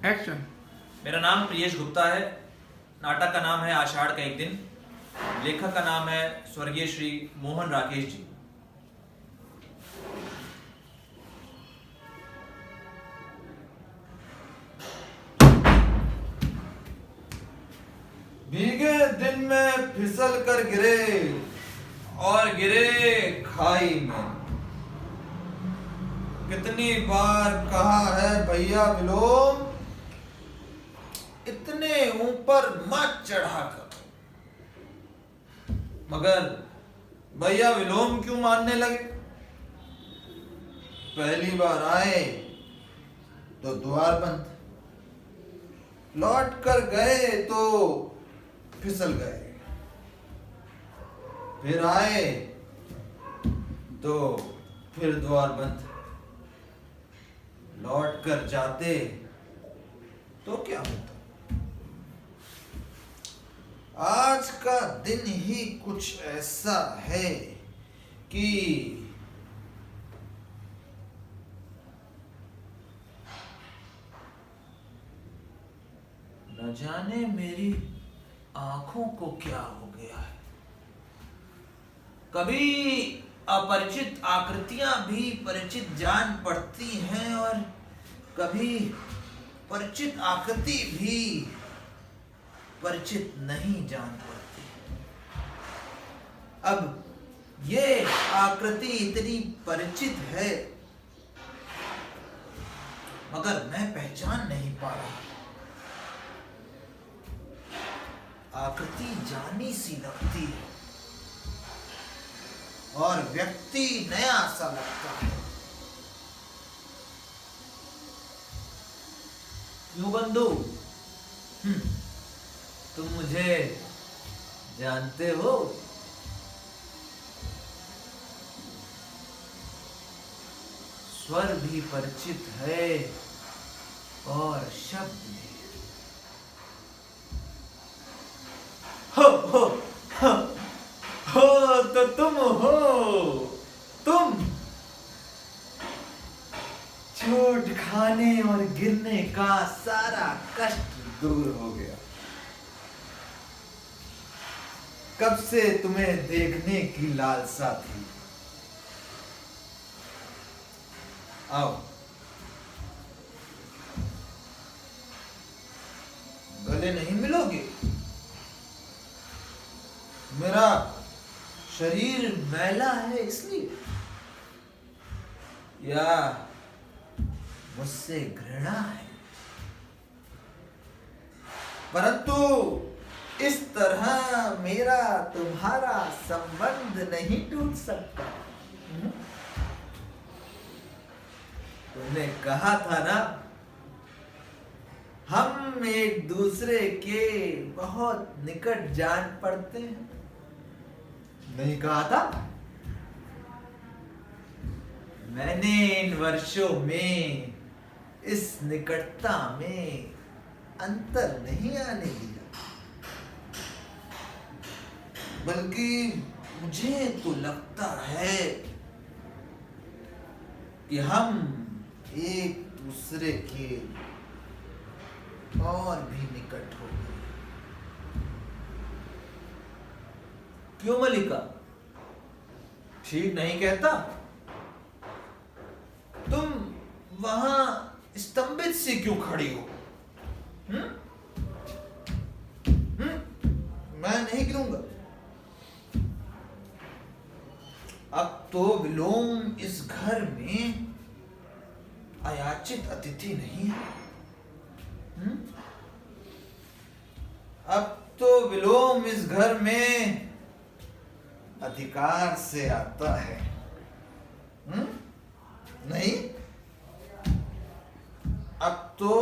Action. मेरा नाम प्रियेश गुप्ता है। नाटक का नाम है आषाढ़ का एक दिन। लेखक का नाम है स्वर्गीय श्री मोहन राकेश जी। भीगे दिन में फिसल कर गिरे और गिरे खाई में। कितनी बार कहा है भैया विलोम, इतने ऊपर मत चढ़ा कर। मगर भैया विलोम क्यों मानने लगे? पहली बार आए तो द्वार बंद, लौट कर गए तो फिसल गए, फिर आए तो फिर द्वार बंद, लौट कर जाते तो क्या होता? आज का दिन ही कुछ ऐसा है कि न जाने मेरी आंखों को क्या हो गया है। कभी अपरिचित आकृतियां भी परिचित जान पड़ती हैं और कभी परिचित आकृति भी परिचित नहीं जान पड़ती। अब ये आकृति इतनी परिचित है मगर मैं पहचान नहीं पा रहा। आकृति जानी सी लगती है और व्यक्ति नया सा लगता है। क्यों बंधु, तुम मुझे जानते हो? स्वर भी परिचित है और शब्द भी। हो तो तुम हो। तुम चोट खाने और गिरने का सारा कष्ट दूर हो गया। कब से तुम्हें देखने की लालसा थी। आओ, गले नहीं मिलोगे? मेरा शरीर मैला है इसलिए, या मुझसे घृणा है? परंतु इस तरह मेरा तुम्हारा संबंध नहीं टूट सकता। तुमने कहा था ना, हम एक दूसरे के बहुत निकट जान पड़ते हैं। नहीं कहा था? मैंने इन वर्षों में इस निकटता में अंतर नहीं आने दिया, बल्कि मुझे तो लगता है कि हम एक दूसरे के और भी निकट हो गए। क्यों मलिका, ठीक नहीं कहता? तुम वहां स्तंभित सी क्यों खड़ी हो? मैं नहीं गिरूंगा। अब तो विलोम इस घर में अयाचित अतिथि नहीं है। अब तो विलोम इस घर में अधिकार से आता है। नहीं, अब तो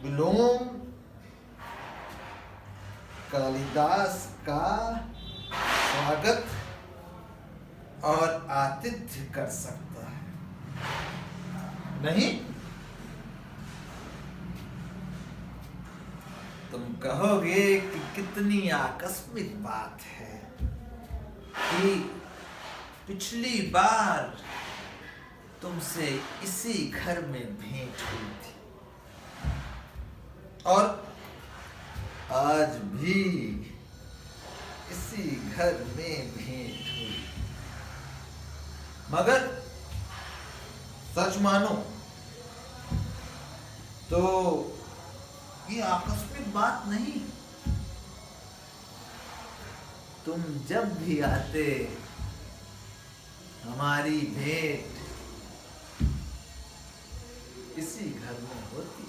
विलोम कालिदास का स्वागत और आतिथ्य कर सकता है। नहीं? तुम कहोगे कि कितनी आकस्मिक बात है कि पिछली बार तुमसे इसी घर में भेंट हुई थी। और आज भी इसी घर में भेंट हुई। मगर सच मानो तो ये आकस्मिक बात नहीं। तुम जब भी आते हमारी भेंट इसी घर में होती।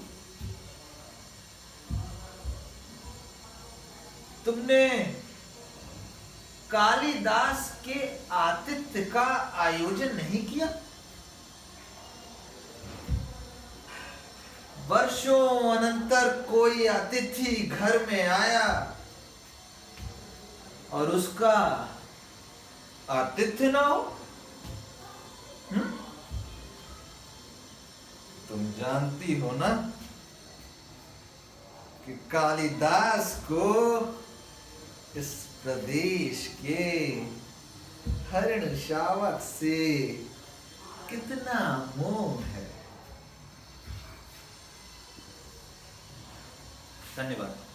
तुमने कालिदास के आतिथ्य का आयोजन नहीं किया? वर्षों अनंतर कोई अतिथि घर में आया और उसका आतिथ्य ना हो? तुम जानती हो ना कि कालिदास को इस प्रदेश के हरिण शावक से कितना मोह है। धन्यवाद।